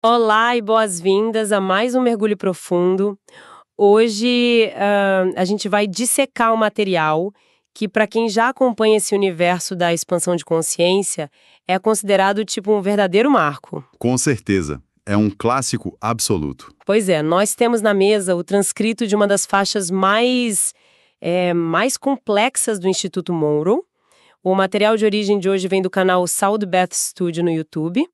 Olá e boas-vindas a mais um Mergulho Profundo. Hoje, a gente vai dissecar um material que, para quem já acompanha esse universo da expansão de consciência, é considerado tipo um verdadeiro marco. Com certeza. É um clássico absoluto. Pois é, nós temos na mesa o transcrito de uma das faixas mais complexas do Instituto Monroe. O material de origem de hoje vem do canal Sound Bath Studio no YouTube.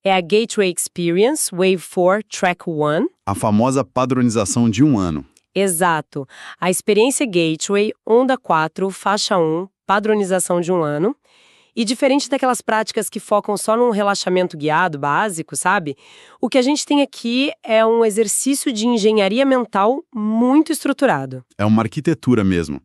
É a Gateway Experience, Wave 4, Track 1. A famosa padronização de um ano. Exato. A experiência Gateway, Onda 4, Faixa 1, padronização de um ano. E diferente daquelas práticas que focam só num relaxamento guiado básico, sabe? O que a gente tem aqui é um exercício de engenharia mental muito estruturado. É uma arquitetura mesmo.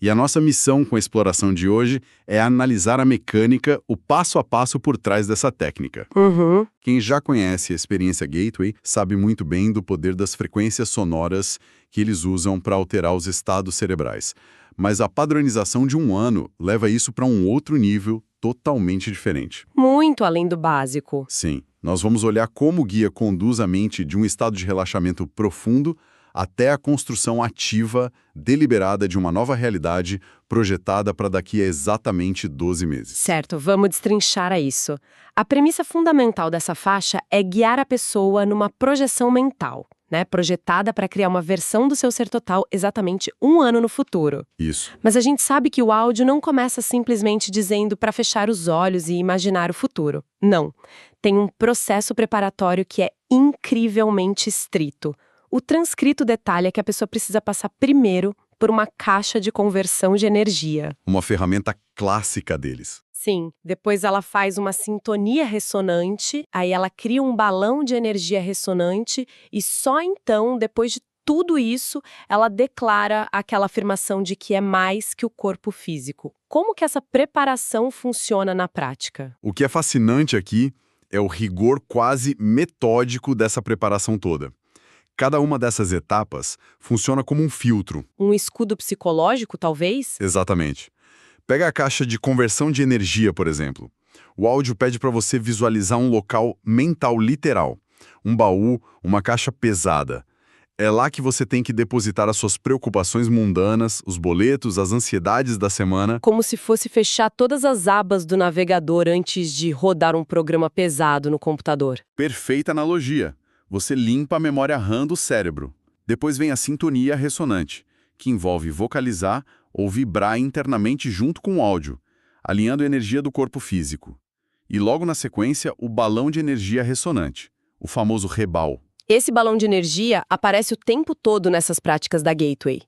E a nossa missão com a exploração de hoje é analisar a mecânica, o passo a passo por trás dessa técnica. Uhum. Quem já conhece a experiência Gateway sabe muito bem do poder das frequências sonoras que eles usam para alterar os estados cerebrais. Mas a padronização de um ano leva isso para um outro nível totalmente diferente. Muito além do básico. Sim, nós vamos olhar como o guia conduz a mente de um estado de relaxamento profundo até a construção ativa, deliberada de uma nova realidade projetada para daqui a exatamente 12 meses. Certo, vamos destrinchar a isso. A premissa fundamental dessa faixa é guiar a pessoa numa projeção mental, né? Projetada para criar uma versão do seu ser total exatamente um ano no futuro. Isso. Mas a gente sabe que o áudio não começa simplesmente dizendo para fechar os olhos e imaginar o futuro. Não. Tem um processo preparatório que é incrivelmente estrito. O transcrito detalha que a pessoa precisa passar primeiro por uma caixa de conversão de energia. Uma ferramenta clássica deles. Sim, depois ela faz uma sintonia ressonante, aí ela cria um balão de energia ressonante e só então, depois de tudo isso, ela declara aquela afirmação de que é mais que o corpo físico. Como que essa preparação funciona na prática? O que é fascinante aqui é o rigor quase metódico dessa preparação toda. Cada uma dessas etapas funciona como um filtro. Um escudo psicológico, talvez? Exatamente. Pega a caixa de conversão de energia, por exemplo. O áudio pede para você visualizar um local mental literal. Um baú, uma caixa pesada. É lá que você tem que depositar as suas preocupações mundanas, os boletos, as ansiedades da semana. Como se fosse fechar todas as abas do navegador antes de rodar um programa pesado no computador. Perfeita analogia. Você limpa a memória RAM do cérebro. Depois vem a sintonia ressonante, que envolve vocalizar ou vibrar internamente junto com o áudio, alinhando a energia do corpo físico. E logo na sequência, o balão de energia ressonante, o famoso rebal. Esse balão de energia aparece o tempo todo nessas práticas da Gateway.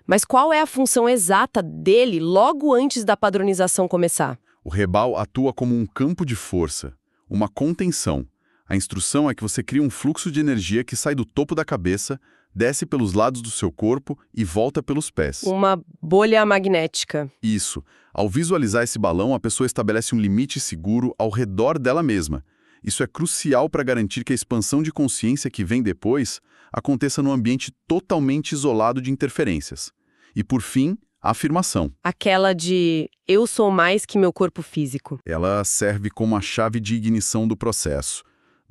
Mas qual é a função exata dele logo antes da padronização começar? O rebal atua como um campo de força, uma contenção. A instrução é que você crie um fluxo de energia que sai do topo da cabeça, desce pelos lados do seu corpo e volta pelos pés. Uma bolha magnética. Isso. Ao visualizar esse balão, a pessoa estabelece um limite seguro ao redor dela mesma. Isso é crucial para garantir que a expansão de consciência que vem depois aconteça num ambiente totalmente isolado de interferências. E, por fim, a afirmação. Aquela de eu sou mais que meu corpo físico. Ela serve como a chave de ignição do processo.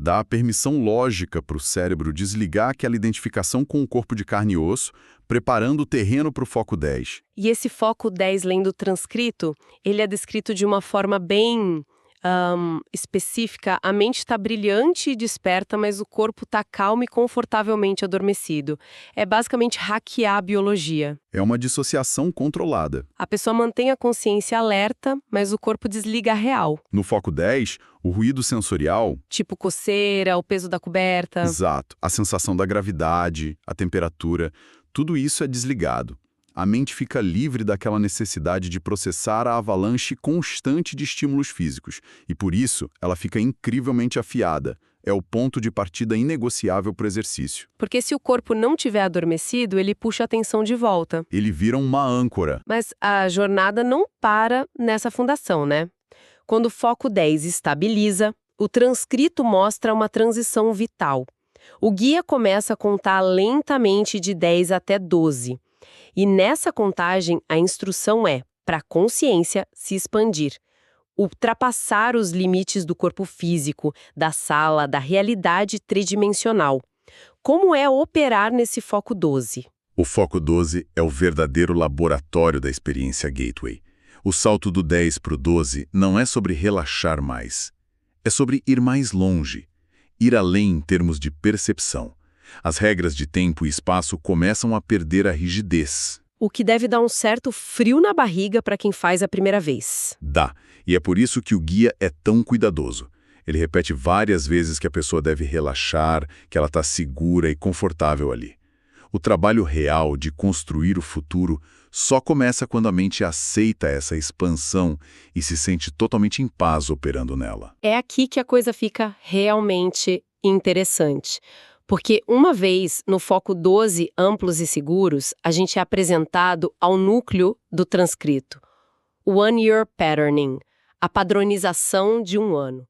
Dá a permissão lógica para o cérebro desligar aquela identificação com o corpo de carne e osso, preparando o terreno para o foco 10. E esse foco 10, lendo o transcrito, ele é descrito de uma forma bem específica. A mente está brilhante e desperta, mas o corpo está calmo e confortavelmente adormecido. É basicamente hackear a biologia. É uma dissociação controlada. A pessoa mantém a consciência alerta, mas o corpo desliga a real. No foco 10, o ruído sensorial... Tipo coceira, o peso da coberta. Exato. A sensação da gravidade, a temperatura, tudo isso é desligado. A mente fica livre daquela necessidade de processar a avalanche constante de estímulos físicos. E por isso, ela fica incrivelmente afiada. É o ponto de partida inegociável para o exercício. Porque se o corpo não tiver adormecido, ele puxa a atenção de volta. Ele vira uma âncora. Mas a jornada não para nessa fundação, né? Quando o foco 10 estabiliza, o transcrito mostra uma transição vital. O guia começa a contar lentamente de 10 até 12. E nessa contagem, a instrução é para a consciência se expandir. ultrapassar os limites do corpo físico, da sala, da realidade tridimensional. Como é operar nesse foco 12? O foco 12 é o verdadeiro laboratório da experiência Gateway. O salto do 10 para o 12 não é sobre relaxar mais. É sobre ir mais longe, ir além em termos de percepção. As regras de tempo e espaço começam a perder a rigidez. O que deve dar um certo frio na barriga para quem faz a primeira vez. Dá, e é por isso que o guia é tão cuidadoso. Ele repete várias vezes que a pessoa deve relaxar, que ela está segura e confortável ali. O trabalho real de construir o futuro só começa quando a mente aceita essa expansão e se sente totalmente em paz operando nela. É aqui que a coisa fica realmente interessante. Porque uma vez no foco 12 amplos e seguros, a gente é apresentado ao núcleo do transcrito. O One Year Patterning, a padronização de um ano.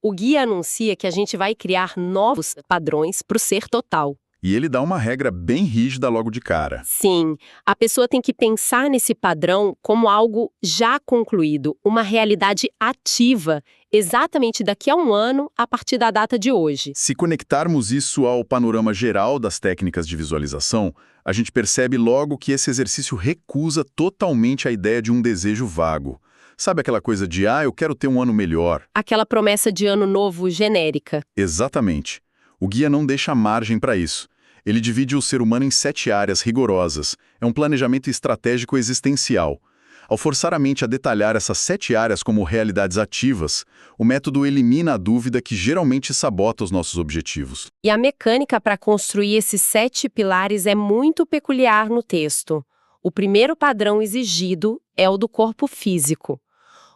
O guia anuncia que a gente vai criar novos padrões para o ser total. E ele dá uma regra bem rígida logo de cara. Sim, a pessoa tem que pensar nesse padrão como algo já concluído, uma realidade ativa, exatamente daqui a um ano, a partir da data de hoje. Se conectarmos isso ao panorama geral das técnicas de visualização, a gente percebe logo que esse exercício recusa totalmente a ideia de um desejo vago. Sabe aquela coisa de, eu quero ter um ano melhor? Aquela promessa de ano novo genérica. Exatamente. O guia não deixa margem para isso. Ele divide o ser humano em 7 áreas rigorosas. É um planejamento estratégico existencial. Ao forçar a mente a detalhar essas 7 áreas como realidades ativas, o método elimina a dúvida que geralmente sabota os nossos objetivos. E a mecânica para construir esses 7 pilares é muito peculiar no texto. O primeiro padrão exigido é o do corpo físico.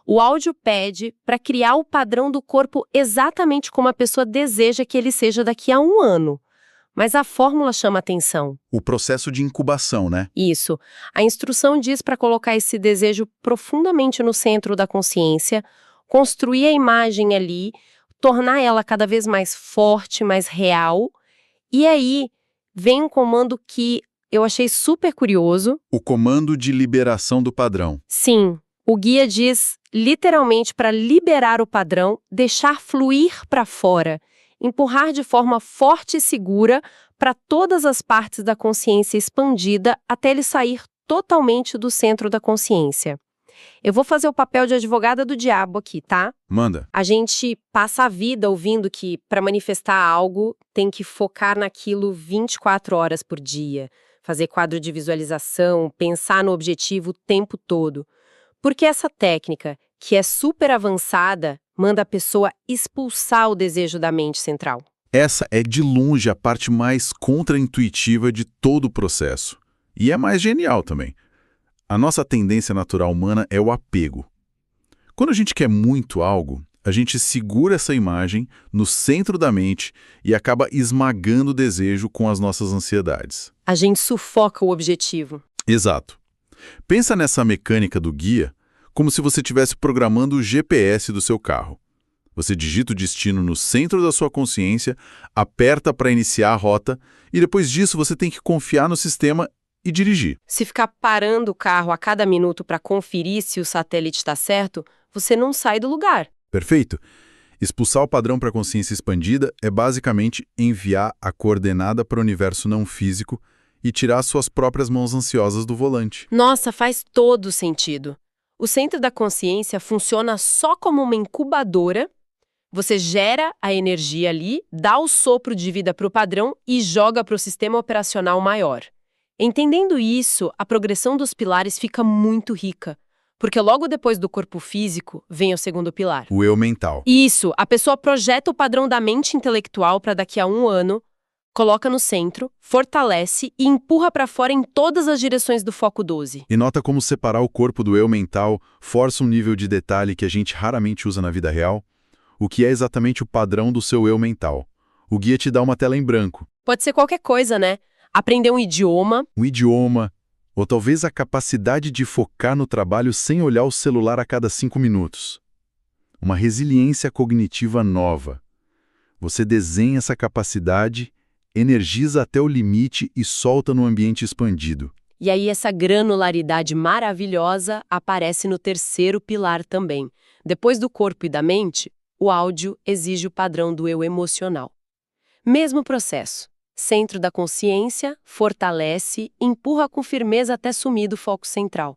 O áudio pede para criar o padrão do corpo exatamente como a pessoa deseja que ele seja daqui a um ano. Mas a fórmula chama atenção. O processo de incubação, né? Isso. A instrução diz para colocar esse desejo profundamente no centro da consciência, construir a imagem ali, tornar ela cada vez mais forte, mais real. E aí vem um comando que eu achei super curioso. O comando de liberação do padrão. Sim. O guia diz, literalmente, para liberar o padrão, deixar fluir para fora, empurrar de forma forte e segura para todas as partes da consciência expandida até ele sair totalmente do centro da consciência. Eu vou fazer o papel de advogada do diabo aqui, tá? Manda. A gente passa a vida ouvindo que, para manifestar algo, tem que focar naquilo 24 horas por dia, fazer quadro de visualização, pensar no objetivo o tempo todo. Porque essa técnica, que é super avançada, manda a pessoa expulsar o desejo da mente central. Essa é de longe a parte mais contraintuitiva de todo o processo. E é mais genial também. A nossa tendência natural humana é o apego. Quando a gente quer muito algo, a gente segura essa imagem no centro da mente e acaba esmagando o desejo com as nossas ansiedades. A gente sufoca o objetivo. Exato. Pensa nessa mecânica do guia como se você estivesse programando o GPS do seu carro. Você digita o destino no centro da sua consciência, aperta para iniciar a rota e depois disso você tem que confiar no sistema e dirigir. Se ficar parando o carro a cada minuto para conferir se o satélite está certo, você não sai do lugar. Perfeito? Expulsar o padrão para a consciência expandida é basicamente enviar a coordenada para o universo não físico e tirar suas próprias mãos ansiosas do volante. Nossa, faz todo sentido. O centro da consciência funciona só como uma incubadora. Você gera a energia ali, dá o sopro de vida para o padrão e joga para o sistema operacional maior. Entendendo isso, a progressão dos pilares fica muito rica. Porque logo depois do corpo físico, vem o segundo pilar. O eu mental. Isso, a pessoa projeta o padrão da mente intelectual para daqui a um ano, coloca no centro, fortalece e empurra para fora em todas as direções do foco 12. E nota como separar o corpo do eu mental força um nível de detalhe que a gente raramente usa na vida real? O que é exatamente o padrão do seu eu mental? O guia te dá uma tela em branco. Pode ser qualquer coisa, né? Aprender um idioma, ou talvez a capacidade de focar no trabalho sem olhar o celular a cada 5 minutos. Uma resiliência cognitiva nova. Você desenha essa capacidade, energiza até o limite e solta no ambiente expandido. E aí essa granularidade maravilhosa aparece no terceiro pilar também, Depois do corpo e da mente, o áudio exige o padrão do eu emocional. Mesmo processo. Centro da consciência, fortalece, empurra com firmeza até sumir do foco central.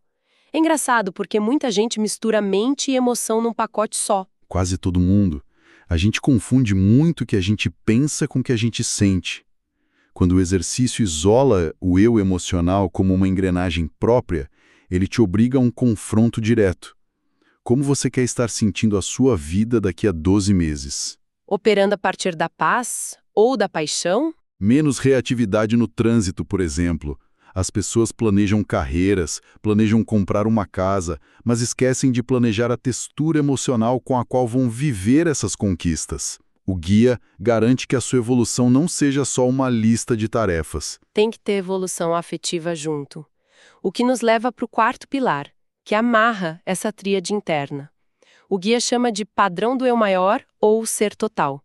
É engraçado porque muita gente mistura mente e emoção num pacote só. Quase todo mundo. A gente confunde muito o que a gente pensa com o que a gente sente. Quando o exercício isola o eu emocional como uma engrenagem própria, ele te obriga a um confronto direto. Como você quer estar sentindo a sua vida daqui a 12 meses? Operando a partir da paz ou da paixão? Menos reatividade no trânsito, por exemplo. As pessoas planejam carreiras, planejam comprar uma casa, mas esquecem de planejar a textura emocional com a qual vão viver essas conquistas. O guia garante que a sua evolução não seja só uma lista de tarefas. Tem que ter evolução afetiva junto. O que nos leva para o quarto pilar, que amarra essa tríade interna. O guia chama de padrão do eu maior ou ser total.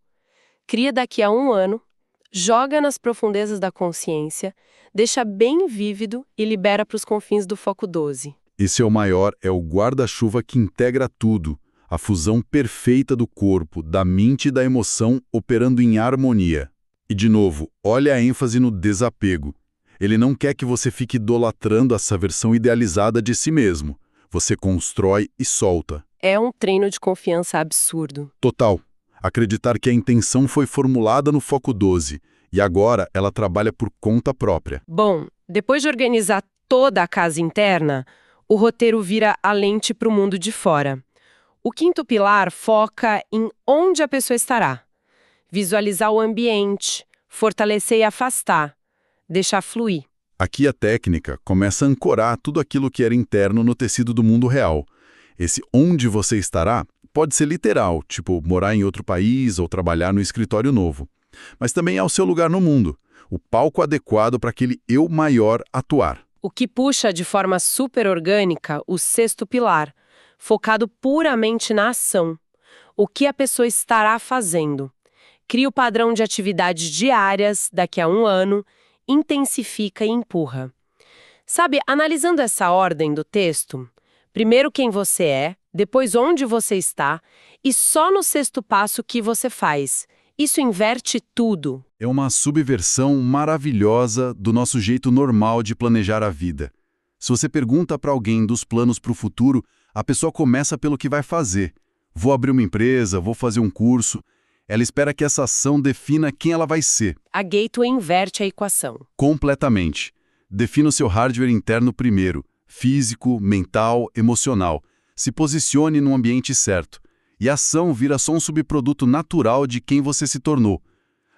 Cria daqui a 1 ano, joga nas profundezas da consciência, deixa bem vívido e libera para os confins do foco 12. Esse é o maior, é o guarda-chuva que integra tudo, a fusão perfeita do corpo, da mente e da emoção operando em harmonia. E de novo, olha a ênfase no desapego. Ele não quer que você fique idolatrando essa versão idealizada de si mesmo. Você constrói e solta. É um treino de confiança absurdo. Total. Acreditar que a intenção foi formulada no foco 12 e agora ela trabalha por conta própria. Bom, depois de organizar toda a casa interna, o roteiro vira a lente para o mundo de fora. O quinto pilar foca em onde a pessoa estará. Visualizar o ambiente, fortalecer e afastar, deixar fluir. Aqui a técnica começa a ancorar tudo aquilo que era interno no tecido do mundo real. Esse onde você estará pode ser literal, tipo morar em outro país ou trabalhar no escritório novo. Mas também é o seu lugar no mundo, o palco adequado para aquele eu maior atuar. O que puxa de forma super orgânica o sexto pilar, focado puramente na ação. O que a pessoa estará fazendo. Cria o padrão de atividades diárias daqui a 1 ano, intensifica e empurra. Sabe, analisando essa ordem do texto, primeiro quem você é, depois onde você está, e só no sexto passo o que você faz. Isso inverte tudo. É uma subversão maravilhosa do nosso jeito normal de planejar a vida. Se você pergunta para alguém dos planos para o futuro, a pessoa começa pelo que vai fazer. Vou abrir uma empresa, vou fazer um curso. Ela espera que essa ação defina quem ela vai ser. A Gateway inverte a equação. Completamente. Defina o seu hardware interno primeiro, físico, mental, emocional. Se posicione no ambiente certo. E a ação vira só um subproduto natural de quem você se tornou.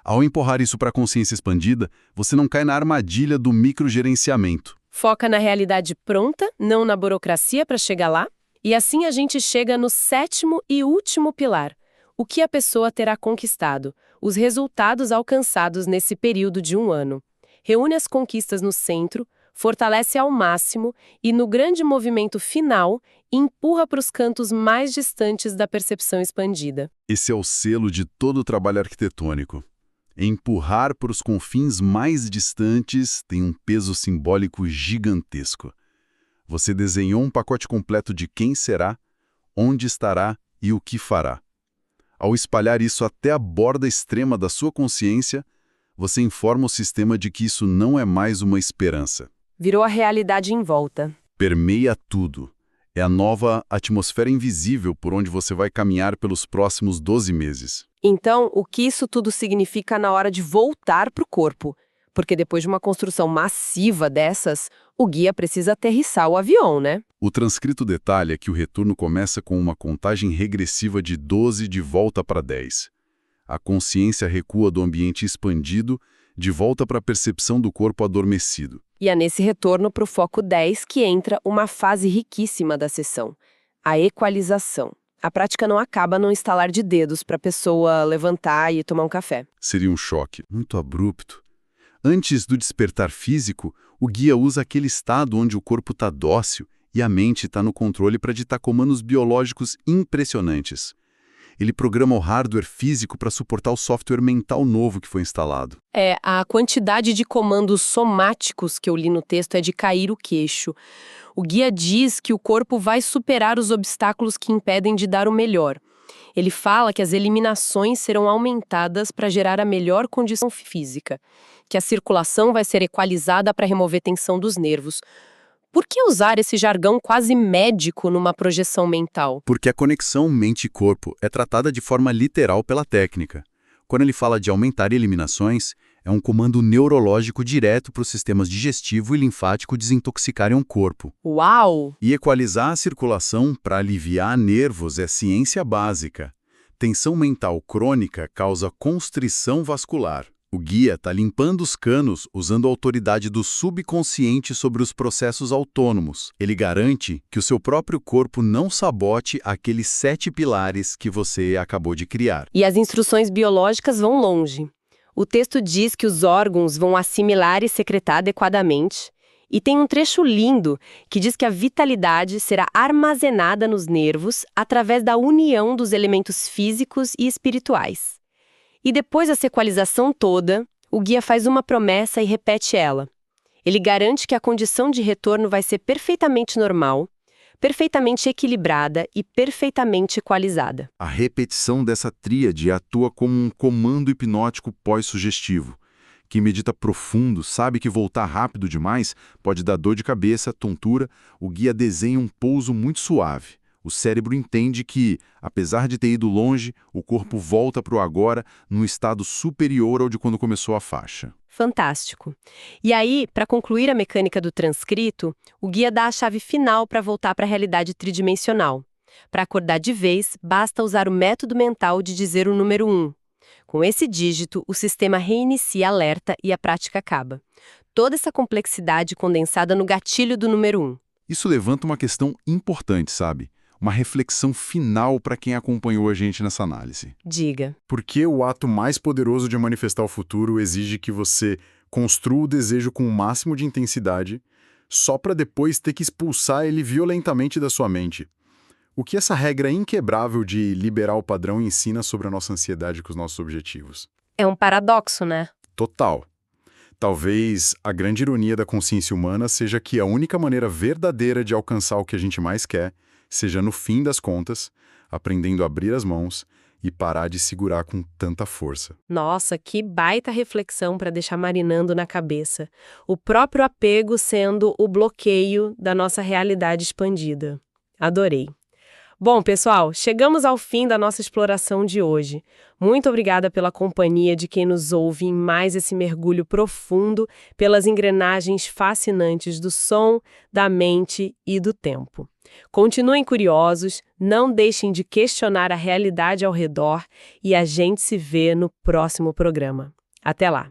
Ao empurrar isso para a consciência expandida, você não cai na armadilha do microgerenciamento. Foca na realidade pronta, não na burocracia para chegar lá. E assim a gente chega no sétimo e último pilar. O que a pessoa terá conquistado, os resultados alcançados nesse período de 1 ano. Reúne as conquistas no centro, fortalece ao máximo e, no grande movimento final, empurra para os cantos mais distantes da percepção expandida. Esse é o selo de todo o trabalho arquitetônico. Empurrar para os confins mais distantes tem um peso simbólico gigantesco. Você desenhou um pacote completo de quem será, onde estará e o que fará. Ao espalhar isso até a borda extrema da sua consciência, você informa o sistema de que isso não é mais uma esperança. Virou a realidade em volta. Permeia tudo. É a nova atmosfera invisível por onde você vai caminhar pelos próximos 12 meses. Então, o que isso tudo significa na hora de voltar para o corpo? Porque depois de uma construção massiva dessas, o guia precisa aterrissar o avião, né? O transcrito detalha que o retorno começa com uma contagem regressiva de 12 de volta para 10. A consciência recua do ambiente expandido, de volta para a percepção do corpo adormecido. E é nesse retorno para o foco 10 que entra uma fase riquíssima da sessão, a equalização. A prática não acaba num estalar de dedos para a pessoa levantar e tomar um café. Seria um choque muito abrupto. Antes do despertar físico, o guia usa aquele estado onde o corpo está dócil e a mente está no controle para ditar comandos biológicos impressionantes. Ele programa o hardware físico para suportar o software mental novo que foi instalado. A quantidade de comandos somáticos que eu li no texto é de cair o queixo. O guia diz que o corpo vai superar os obstáculos que impedem de dar o melhor. Ele fala que as eliminações serão aumentadas para gerar a melhor condição física, que a circulação vai ser equalizada para remover tensão dos nervos. Por que usar esse jargão quase médico numa projeção mental? Porque a conexão mente-corpo é tratada de forma literal pela técnica. Quando ele fala de aumentar eliminações, é um comando neurológico direto para os sistemas digestivo e linfático desintoxicarem o corpo. Uau! E equalizar a circulação para aliviar nervos é ciência básica. Tensão mental crônica causa constrição vascular. O guia está limpando os canos usando a autoridade do subconsciente sobre os processos autônomos. Ele garante que o seu próprio corpo não sabote aqueles 7 pilares que você acabou de criar. E as instruções biológicas vão longe. O texto diz que os órgãos vão assimilar e secretar adequadamente. E tem um trecho lindo que diz que a vitalidade será armazenada nos nervos através da união dos elementos físicos e espirituais. E depois dessa equalização toda, o guia faz uma promessa e repete ela. Ele garante que a condição de retorno vai ser perfeitamente normal, perfeitamente equilibrada e perfeitamente equalizada. A repetição dessa tríade atua como um comando hipnótico pós-sugestivo. Quem medita profundo sabe que voltar rápido demais pode dar dor de cabeça, tontura. O guia desenha um pouso muito suave. O cérebro entende que, apesar de ter ido longe, o corpo volta para o agora num estado superior ao de quando começou a faixa. Fantástico. E aí, para concluir a mecânica do transcrito, o guia dá a chave final para voltar para a realidade tridimensional. Para acordar de vez, basta usar o método mental de dizer o número 1. Com esse dígito, o sistema reinicia alerta e a prática acaba. Toda essa complexidade condensada no gatilho do número 1. Isso levanta uma questão importante, sabe? Uma reflexão final para quem acompanhou a gente nessa análise. Diga. Por que o ato mais poderoso de manifestar o futuro exige que você construa o desejo com o máximo de intensidade, só para depois ter que expulsar ele violentamente da sua mente? O que essa regra inquebrável de liberar o padrão ensina sobre a nossa ansiedade com os nossos objetivos? É um paradoxo, né? Total. Talvez a grande ironia da consciência humana seja que a única maneira verdadeira de alcançar o que a gente mais quer seja, no fim das contas, aprendendo a abrir as mãos e parar de segurar com tanta força. Nossa, que baita reflexão para deixar marinando na cabeça. O próprio apego sendo o bloqueio da nossa realidade expandida. Adorei. Bom, pessoal, chegamos ao fim da nossa exploração de hoje. Muito obrigada pela companhia de quem nos ouve em mais esse mergulho profundo pelas engrenagens fascinantes do som, da mente e do tempo. Continuem curiosos, não deixem de questionar a realidade ao redor e a gente se vê no próximo programa. Até lá!